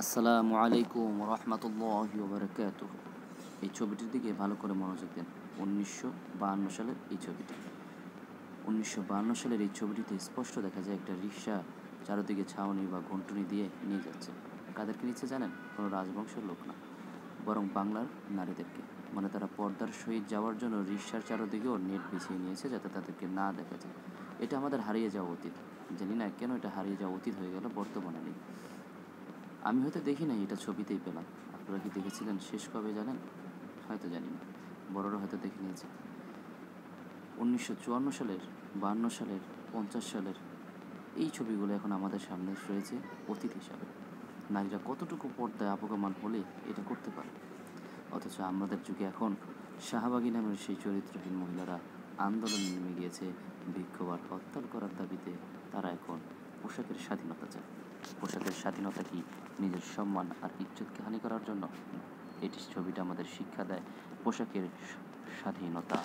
আসসালামু আলাইকুম রহমতুল্লাহি ওয়া বারাকাতুহু। এই ছবিটির দিকে ভালো করে মনোযোগ দিন। 1952 সালের এই ছবিটি। 1952 সালের এই ছবিটিতে স্পষ্ট দেখা যায় একটা রিক্সা চারদিকে ছাউনি বা ঘন্টুনি দিয়ে নিয়ে যাচ্ছে। কাদেরকে নিচ্ছে জানেন? কোনো রাজবংশের লোক না, বরং বাংলার নারীদেরকে। মানে তারা পর্দার সহিত যাওয়ার জন্য রিক্সার চারদিকেও নেট বিছিয়ে নিয়েছে যাতে তাদেরকে না দেখা যায়। এটা আমাদের হারিয়ে যাওয়া অতীত। জানি না কেন এটা হারিয়ে যাওয়া অতীত হয়ে গেল, বর্তমানে নেই। আমি হয়তো দেখি নাই, এটা ছবিতেই পেলাম। আপনারা কি দেখেছিলেন? শেষ কবে জানেন? হয়তো জানি না, বড়রা হয়তো দেখে নিয়েছে। 1954 সালের, 52 সালের, 50 সালের এই ছবিগুলো এখন আমাদের সামনে রয়েছে অতীত হিসাবে। নারীরা কতটুকু পর্দায় অবগমান হলে এটা করতে পারে। অথচ আমাদের যুগে এখন শাহবাগী নামের সেই চরিত্রহীন মহিলারা আন্দোলনে নেমে গিয়েছে বিক্ষোভ আর হরতাল করার দাবিতে। তারা এখন পোশাকের স্বাধীনতা চায়। পোশাকের স্বাধীনতা কি নিজের সম্মান আর ইজ্জতকে হানি করার জন্য? এটি ছবিটা আমাদের শিক্ষা দেয় পোশাকের স্বাধীনতা।